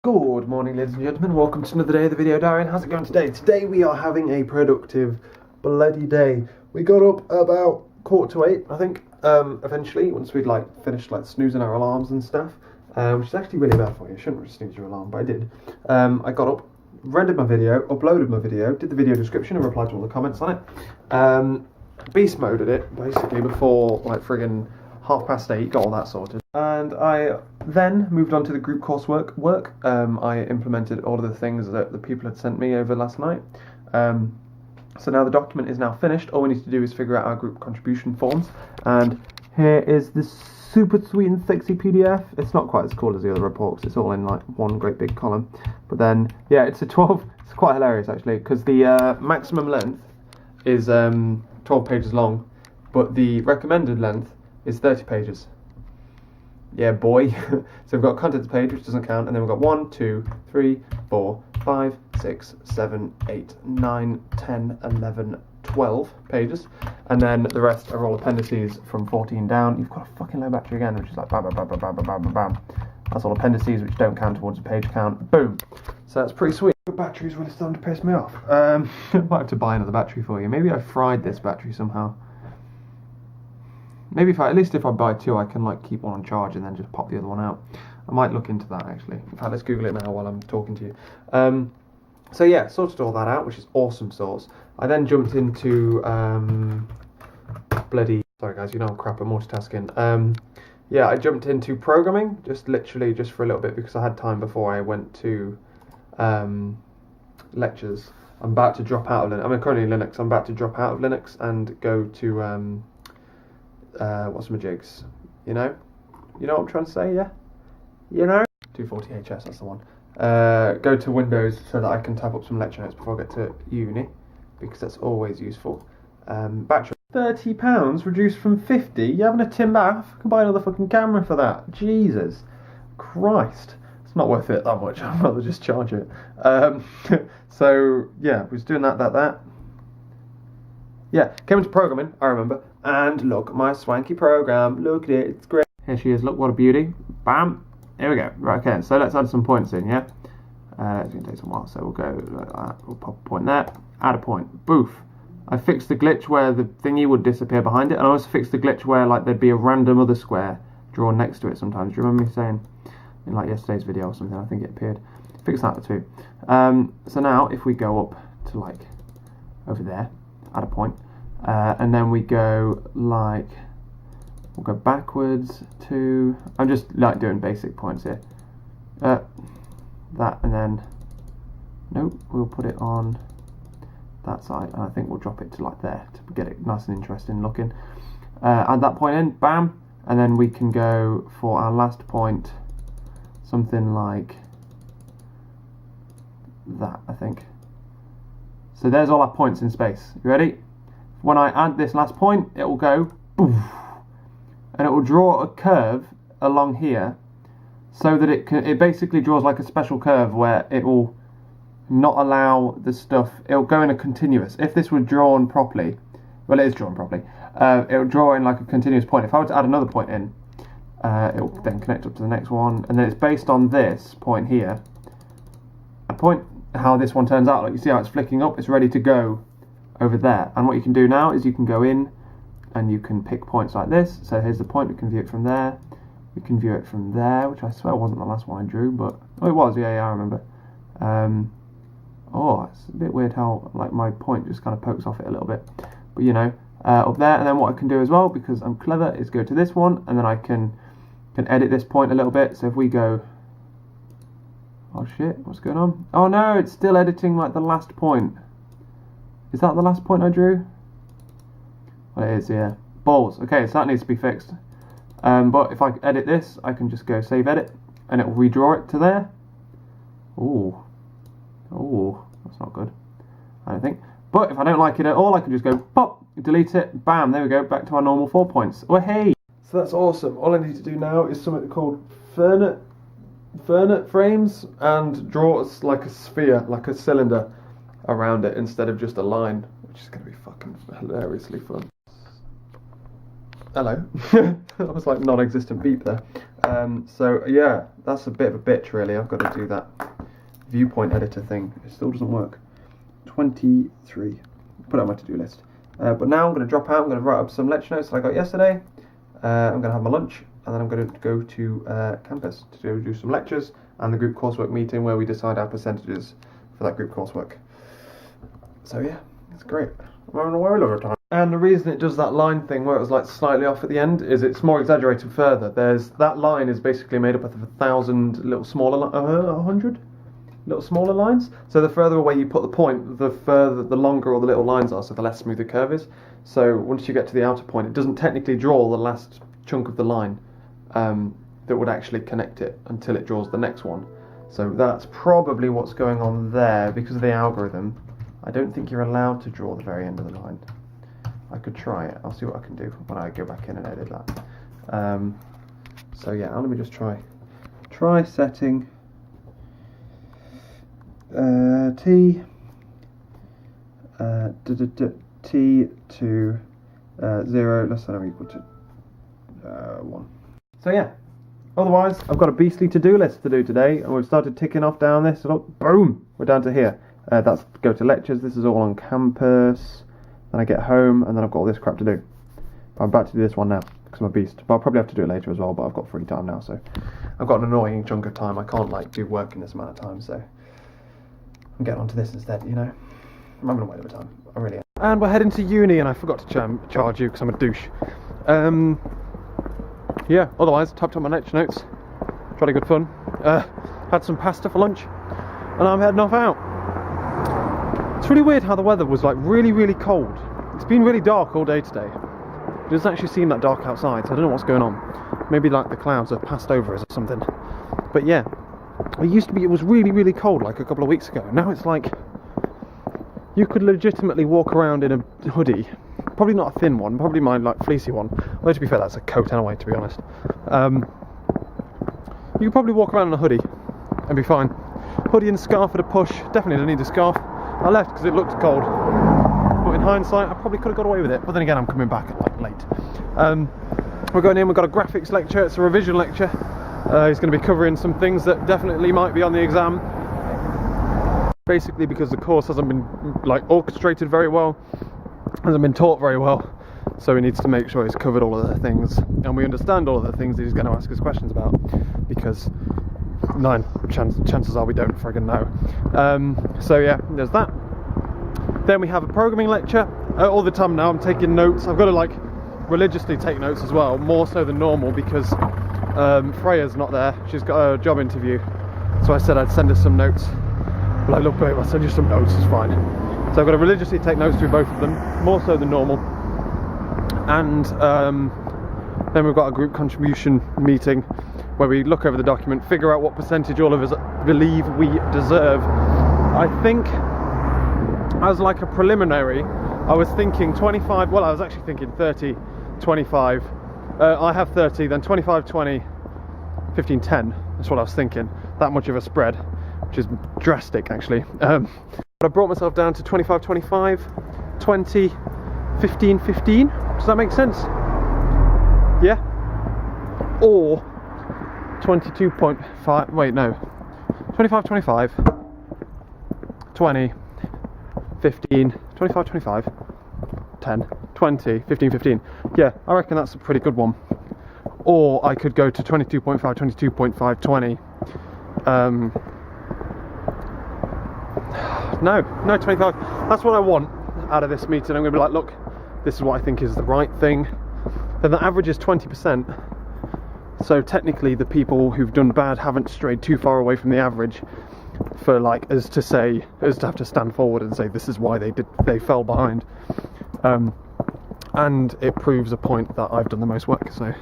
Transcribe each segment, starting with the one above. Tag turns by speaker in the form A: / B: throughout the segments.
A: Good morning, ladies and gentlemen. Welcome to another day of the video diary. And how's it going today? Today we are having a productive bloody day. We got up about 7:45, I think. Eventually, once we'd finished snoozing our alarms and stuff, which is actually really bad for you. You shouldn't snooze your alarm, but I did. I got up, rendered my video, uploaded my video, did the video description, and replied to all the comments on it. Beast moded it basically before friggin' 8:30. Got all that sorted. And I then moved on to the group coursework. I implemented all of the things that the people had sent me over last night. So now the document is now finished. All we need to do is figure out our group contribution forms. And here is this super sweet and sexy PDF. It's not quite as cool as the other reports. It's all in one great big column. But then, yeah, it's a 12. It's quite hilarious actually, because the maximum length is 12 pages long, but the recommended length is 30 pages. Yeah, boy. So we've got a contents page, which doesn't count, and then we've got 1, 2, 3, 4, 5, 6, 7, 8, 9, 10, 11, 12 pages, and then the rest are all appendices from 14 down. You've got a fucking low battery again, which is like bam, bam, bam, bam, bam, bam, bam, bam. That's all appendices which don't count towards the page count. Boom. So that's pretty sweet. The battery's really starting to piss me off. I might have to buy another battery for you. Maybe I fried this battery somehow. Maybe at least if I buy two, I can keep one on charge and then just pop the other one out. I might look into that actually. In fact, let's Google it now while I'm talking to you. So yeah, sorted all that out, which is awesome sauce. I then jumped into sorry guys, you know I'm crap at multitasking. Yeah, I jumped into programming, just for a little bit because I had time before I went to lectures. I'm about to drop out of Linux. I'm currently in Linux. I'm about to drop out of Linux and go to what's my jigs? You know what I'm trying to say, yeah? 240HS, that's the one. Go to Windows so that I can type up some lecture notes before I get to uni, because that's always useful. Battery, £30 reduced from 50. You having a tin bath? I can buy another fucking camera for that. Jesus Christ. It's not worth it that much. I'd rather just charge it. So yeah, was doing that. Yeah, came into programming, I remember, and look at my swanky program. Look at it, it's great. Here she is, look what a beauty. Bam, here we go. Right, okay, so let's add some points in, yeah? It's going to take some while, so we'll go like that. We'll pop a point there, add a point, boof. I fixed the glitch where the thingy would disappear behind it, and I also fixed the glitch where there'd be a random other square drawn next to it sometimes. Do you remember me saying in yesterday's video or something? I think it appeared. Fix that too. So now if we go up to over there, add a point, and then we go we'll go backwards to, I'm just doing basic points here, that, and then nope, we'll put it on that side, and I think we'll drop it to there to get it nice and interesting looking. Add that point in, bam, and then we can go for our last point something like that, I think. So there's all our points in space. You ready? When I add this last point, it will go poof, and it will draw a curve along here, so that it basically draws a special curve where it will not allow the stuff. It will go in a continuous. If this were drawn properly, well, it is drawn properly. It will draw in a continuous point. If I were to add another point in, it will then connect up to the next one, and then it's based on this point here. A point. How this one turns out, you see how it's flicking up, it's ready to go over there. And what you can do now is you can go in and you can pick points like this. So here's the point, we can view it from there, we can view it from there, which I swear wasn't the last one I drew, but it was, yeah, I remember. It's a bit weird how my point just kind of pokes off it a little bit, but up there. And then what I can do as well, because I'm clever, is go to this one, and then I can edit this point a little bit. So if we go, oh shit, what's going on? Oh no, it's still editing the last point. Is that the last point I drew? Well, it is, yeah. Balls. Okay, so that needs to be fixed. But if I edit this, I can just go save edit, and it will redraw it to there. Ooh. Ooh, that's not good, I don't think. But if I don't like it at all, I can just go pop, delete it, bam, there we go, back to our normal 4 points. Oh hey! So that's awesome. All I need to do now is something called Fernet frames, and draw a sphere, a cylinder around it instead of just a line, which is going to be fucking hilariously fun. Hello. That was non-existent beep there. So yeah, that's a bit of a bitch really. I've got to do that viewpoint editor thing. It still doesn't work. 23. Put it on my to-do list. But now I'm going to drop out. I'm going to write up some lecture notes that I got yesterday. I'm going to have my lunch, and then I'm going to go to campus to do some lectures and the group coursework meeting where we decide our percentages for that group coursework. So yeah, it's great. I'm having a whirl of a time. And the reason it does that line thing where it was like slightly off at the end is it's more exaggerated further. That line is basically made up of 1,000 little smaller, 100 little smaller lines. So the further away you put the point, the longer all the little lines are, so the less smooth the curve is. So once you get to the outer point, it doesn't technically draw the last chunk of the line that would actually connect it until it draws the next one. So that's probably what's going on there because of the algorithm. I don't think you're allowed to draw the very end of the line. I could try it. I'll see what I can do when I go back in and edit that. So yeah, let me just try setting t t to 0 less than or equal to 1. So yeah, otherwise I've got a beastly to-do list to do today, and we've started ticking off down this. Look, boom, we're down to here. That's go to lectures. This is all on campus. Then I get home, and then I've got all this crap to do. But I'm about to do this one now because I'm a beast. But I'll probably have to do it later as well. But I've got free time now, so I've got an annoying chunk of time. I can't like do work in this amount of time, so I'm getting onto this instead. You know, I'm having a whale of a time. I really am. And we're heading to uni, and I forgot to charge you because I'm a douche. Yeah. Otherwise, typed up my lecture notes. Jolly good fun. Had some pasta for lunch, and I'm heading off out. It's really weird how the weather was like really, really cold. It's been really dark all day today. It doesn't actually seem that dark outside, so I don't know what's going on. Maybe like the clouds have passed over us or something. But yeah, it was really, really cold like a couple of weeks ago. Now it's like you could legitimately walk around in a hoodie. Probably not a thin one, probably my like fleecy one. Although to be fair, that's a coat anyway, to be honest. You could probably walk around in a hoodie and be fine. Hoodie and scarf at a push. Definitely don't need a scarf. I left because it looked cold, but in hindsight I probably could have got away with it, but then again I'm coming back like late. We're going in, we've got a graphics lecture, it's a revision lecture. He's going to be covering some things that definitely might be on the exam, basically because the course hasn't been like orchestrated very well, hasn't been taught very well, so he needs to make sure he's covered all of the things and we understand all of the things that he's going to ask us questions about, because chances are we don't friggin' know. So yeah, there's that. Then we have a programming lecture. All the time now I'm taking notes. I've got to like religiously take notes as well, more so than normal because Freya's not there. She's got a job interview, so I said I'd send her some notes. But I look, babe, I'll send you some notes, it's fine. So I've got to religiously take notes through both of them, more so than normal. And then we've got a group contribution meeting where we look over the document, figure out what percentage all of us believe we deserve. I think, as like a preliminary, I was thinking 25, well I was actually thinking 30, 25. I have 30, then 25, 20, 15, 10. That's what I was thinking. That much of a spread, which is drastic actually. But I brought myself down to 25, 25, 20, 15, 15. Does that make sense? Yeah? Or 22.5, wait no, 25, 25, 20, 15, 25, 25, 10, 20, 15, 15. Yeah, I reckon that's a pretty good one. Or I could go to 22.5, 22.5, 20. No, 25. That's what I want out of this meeting. I'm going to be like, look, this is what I think is the right thing. Then the average is 20%. So technically the people who've done bad haven't strayed too far away from the average for like us to have to stand forward and say this is why they fell behind. And it proves a point that I've done the most work, so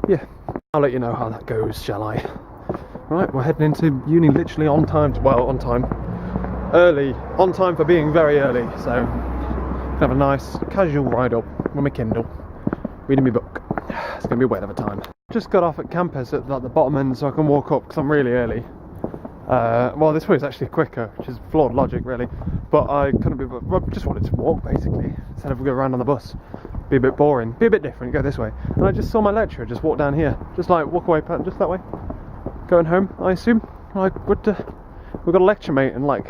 A: yeah. I'll let you know how that goes, shall I? Right, we're heading into uni literally on time, early, on time for being very early, so have a nice casual ride up with my Kindle, reading my book. It's going to be a whale of a time. Just got off at campus at like the bottom end so I can walk up because I'm really early. Well, this way is actually quicker, which is flawed logic really, but I couldn't be, just wanted to walk basically instead of go around on the bus. be a bit boring, be a bit different, go this way. And I just saw my lecturer just walk down here, just like walk away, just that way, going home, I assume. Like, we've got a lecture, mate, in like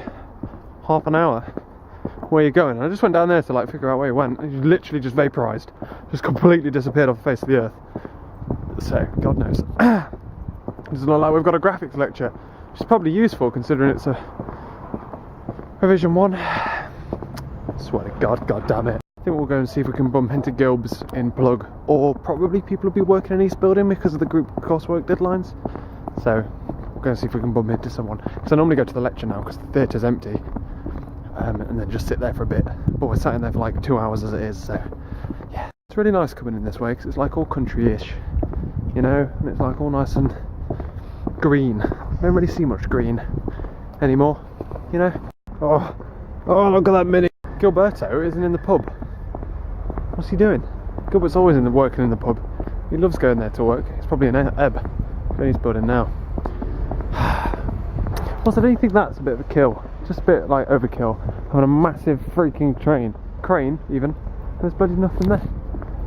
A: half an hour. Where are you going? And I just went down there to like figure out where he went, and he literally just vaporised, just completely disappeared off the face of the earth. So, God knows. It doesn't look like we've got a graphics lecture, which is probably useful considering it's a revision 1. Swear to God, God damn it. I think we'll go and see if we can bump into Gilbs in Plug, or probably people will be working in East Building because of the group coursework deadlines. So we'll go and see if we can bump into someone, because I normally go to the lecture now because the theatre's empty, and then just sit there for a bit, but we're sat in there for like 2 hours as it is. So yeah, it's really nice coming in this way because it's like all country-ish, you know, and it's like all nice and green. I don't really see much green anymore, you know. Oh, look at that mini. Gilberto isn't in the pub. What's he doing? Gilbert's always working in the pub. He loves going there to work. He's probably an ebb. He's building now. Plus, I don't think that's a bit of a kill. Just a bit like overkill. Having a massive freaking crane even. There's bloody nothing there.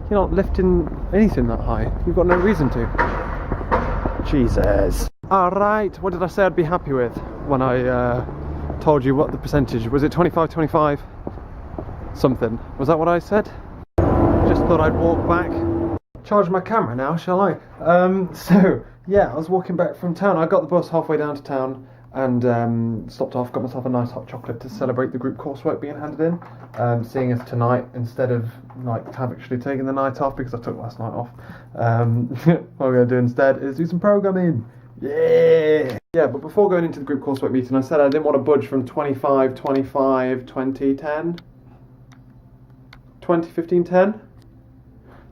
A: You're not lifting anything that high. You've got no reason to. Jesus. Alright, what did I say I'd be happy with when I told you what the percentage was? It 25-25 something? Was that what I said? Just thought I'd walk back. Charge my camera now, shall I? So yeah, I was walking back from town. I got the bus halfway down to town and stopped off, got myself a nice hot chocolate to celebrate the group coursework being handed in. Seeing as tonight, instead of like actually taking the night off because I took last night off, what we're going to do instead is do some programming. Yeah! Yeah, but before going into the group coursework meeting, I said I didn't want to budge from 25, 25, 20, 10? 20, 15, 10?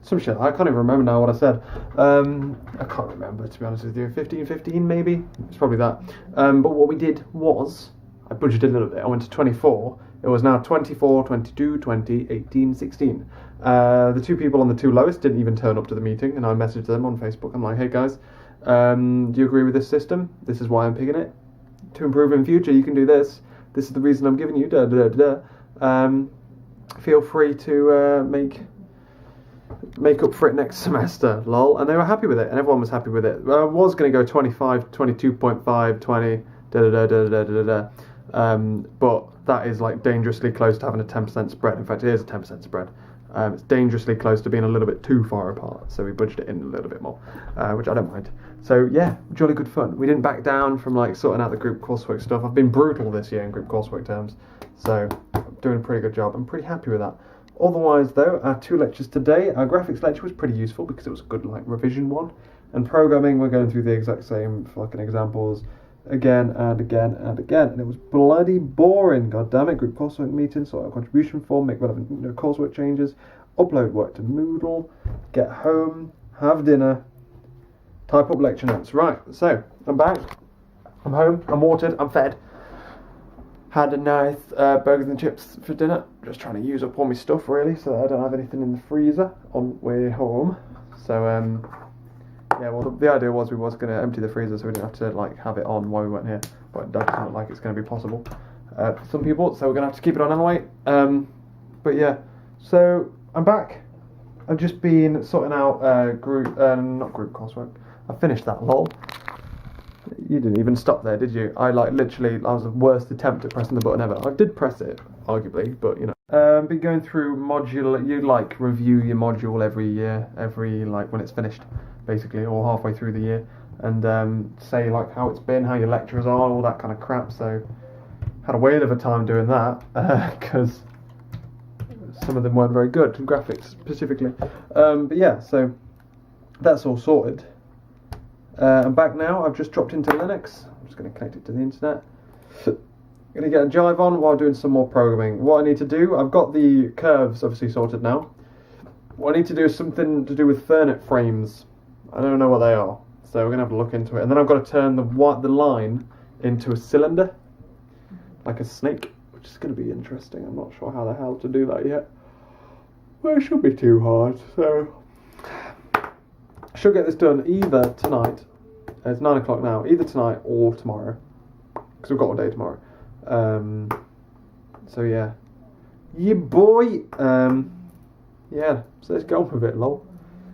A: Some shit, I can't even remember now what I said. I can't remember, to be honest with you. 15, 15 maybe? It's probably that. But what we did was, I budgeted a little bit. I went to 24. It was now 24, 22, 20, 18, 16. The two people on the two lowest didn't even turn up to the meeting, and I messaged them on Facebook. I'm like, hey guys, do you agree with this system? This is why I'm picking it. To improve in future, you can do this. This is the reason I'm giving you. Feel free to make up for it next semester, lol. And they were happy with it, and everyone was happy with it. I was going to go 25, 22.5, 20, but that is like dangerously close to having a 10% spread. In fact, it is a 10% spread. It's dangerously close to being a little bit too far apart, so we budgeted it in a little bit more, which I don't mind. So yeah, jolly good fun. We didn't back down from like sorting out the group coursework stuff. I've been brutal this year in group coursework terms, so I'm doing a pretty good job. I'm pretty happy with that. Otherwise though, our two lectures today, our graphics lecture was pretty useful because it was a good like revision one, and programming we're going through the exact same fucking examples again and again and again, and it was bloody boring. God damn it! Group coursework meeting, sort out contribution form, make relevant coursework changes, upload work to Moodle, get home, have dinner, type up lecture notes. Right, so I'm back, I'm home, I'm watered, I'm fed. Had a nice burgers and chips for dinner. Just trying to use up all my stuff really, so that I don't have anything in the freezer on way home. So yeah, well the idea was we was going to empty the freezer so we didn't have to like have it on while we weren't here, but it doesn't look like it's going to be possible for some people, so we're going to have to keep it on anyway. But yeah, so I'm back. I've just been sorting out not group coursework. I finished that, lol. You didn't even stop there, did you? I was the worst attempt at pressing the button ever. I did press it, arguably, but you know. Been going through module. You like review your module every year, like when it's finished, basically, or halfway through the year, and say like how it's been, how your lecturers are, all that kind of crap. So had a whale of a time doing that because some of them weren't very good, graphics specifically. But yeah, so that's all sorted. I'm back now. I've just dropped into Linux. I'm just going to connect it to the internet. I'm going to get a jive on while doing some more programming. What I need to do, I've got the curves obviously sorted now. What I need to do is something to do with Fernet frames. I don't know what they are, so we're going to have to look into it. And then I've got to turn the line into a cylinder, like a snake, which is going to be interesting. I'm not sure how the hell to do that yet. Well, it shouldn't be too hard, so I should get this done either tonight, it's 9 o'clock now, either tonight or tomorrow, because we've got all day tomorrow. So yeah, boy. yeah, so let's go on with it, lol.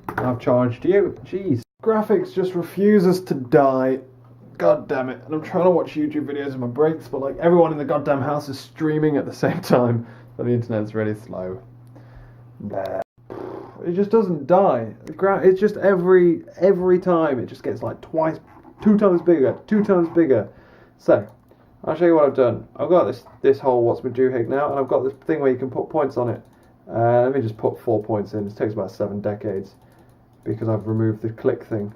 A: I've charged you. Jeez. Graphics just refuses to die. God damn it. And I'm trying to watch YouTube videos in my breaks, but like everyone in the goddamn house is streaming at the same time. But the internet's really slow. Blah. It just doesn't die. It's just every time it just gets like two times bigger. So, I'll show you what I've done. I've got this whole what's my doohickey now, and I've got this thing where you can put points on it. Let me just put 4 points in. It takes about 7 decades because I've removed the click thing.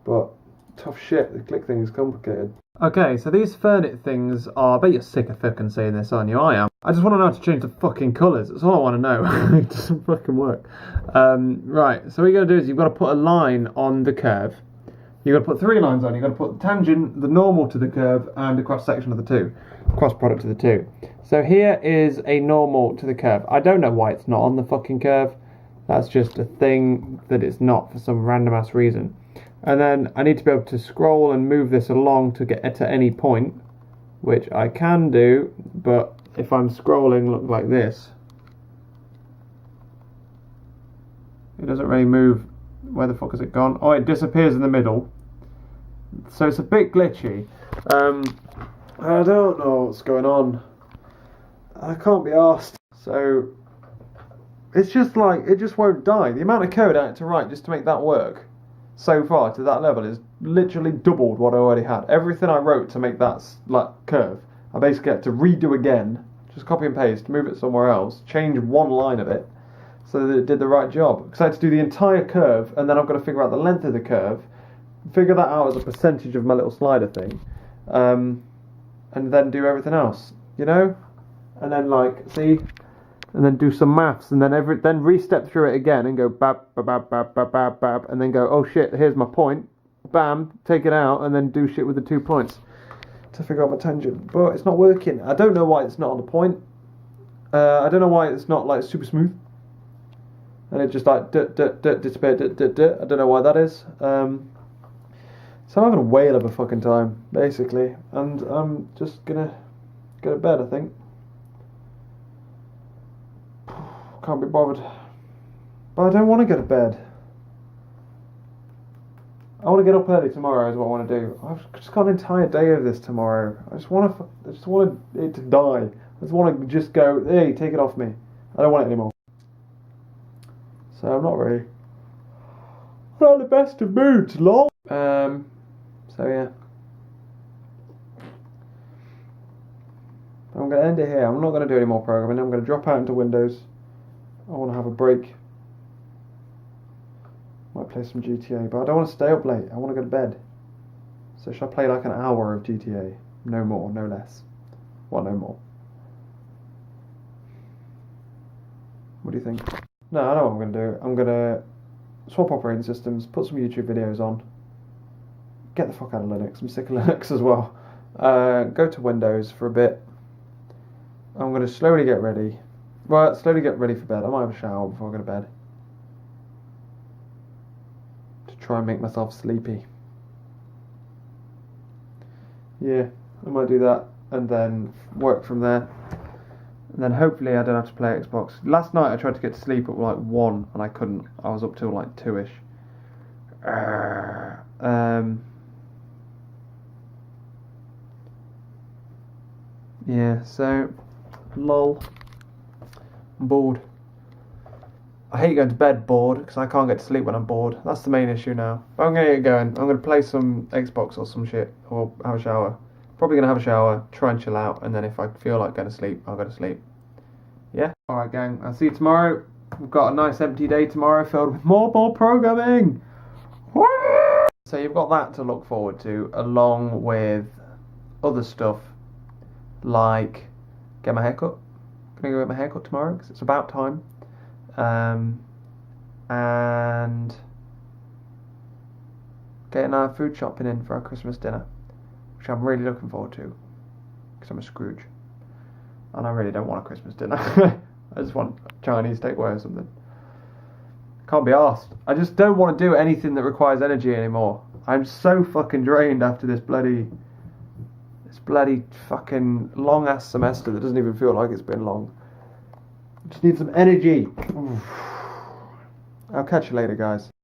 A: But tough shit, the click thing is complicated. Okay, so these Fernit things are... I bet you're sick of fucking saying this, aren't you? I am. I just want to know how to change the fucking colours. That's all I want to know. It doesn't fucking work. Right, so what you've got to do is you've got to put a line on the curve. You've got to put 3 lines on. You've got to put the tangent, the normal to the curve, and a cross section of the two. Cross product of the two. So here is a normal to the curve. I don't know why it's not on the fucking curve. That's just a thing that it's not for some random ass reason. And then I need to be able to scroll and move this along to get to any point, which I can do, but if I'm scrolling look like this, it doesn't really move. Where the fuck has it gone? Oh, it disappears in the middle. So it's a bit glitchy. I don't know what's going on. I can't be arsed. So it's just like, it just won't die. The amount of code I had to write just to make that work so far to that level is literally doubled what I already had. Everything I wrote to make that like curve, I basically had to redo again, just copy and paste, move it somewhere else, change one line of it so that it did the right job. Because I had to do the entire curve, and then I've got to figure out the length of the curve, figure that out as a percentage of my little slider thing, and then do everything else, you know? And then like, see? And then do some maths, and then then re-step through it again and go bab, bab, bab, bab, bab, bab, bab, and then go, oh shit, here's my point, bam, take it out, and then do shit with the 2 points to figure out my tangent. But it's not working. I don't know why it's not on the point. I don't know why it's not like super smooth, and it just like disappear. I don't know why that is. So I'm having a whale of a fucking time, basically, and I'm just gonna go to bed, I think. Can't be bothered. But I don't want to go to bed. I want to get up early tomorrow is what I want to do. I've just got an entire day of this tomorrow. I just want it to die. I just want to just go, hey, take it off me. I don't want it anymore. So I'm not really not the best of moods, lol. So yeah. I'm going to end it here. I'm not going to do any more programming. I'm going to drop out into Windows. I want to have a break. Might play some GTA, but I don't want to stay up late. I want to go to bed. So should I play like an hour of GTA? No more, no less. Well, no more. What do you think? No, I know what I'm going to do. I'm going to swap operating systems, put some YouTube videos on, get the fuck out of Linux. I'm sick of Linux as well. Go to Windows for a bit. I'm going to slowly get ready. Right, slowly get ready for bed. I might have a shower before I go to bed. To try and make myself sleepy. Yeah, I might do that and then work from there. And then hopefully I don't have to play Xbox. Last night I tried to get to sleep at like 1 and I couldn't. I was up till like 2ish. Yeah, so lol. I'm bored. I hate going to bed bored because I can't get to sleep when I'm bored. That's the main issue now. But I'm going to get going. I'm going to play some Xbox or some shit, or have a shower. Probably going to have a shower, try and chill out, and then if I feel like going to sleep, I'll go to sleep. Yeah? Alright gang, I'll see you tomorrow. We've got a nice empty day tomorrow filled with more programming. Woo! So you've got that to look forward to, along with other stuff like get my hair cut. I'm going to go get my hair cut tomorrow because it's about time. And getting our food shopping in for our Christmas dinner, which I'm really looking forward to because I'm a Scrooge and I really don't want a Christmas dinner. I just want Chinese takeaway or something. Can't be arsed. I just don't want to do anything that requires energy anymore. I'm so fucking drained after this bloody fucking long ass semester that doesn't even feel like it's been long. Just need some energy. Oof. I'll catch you later, guys.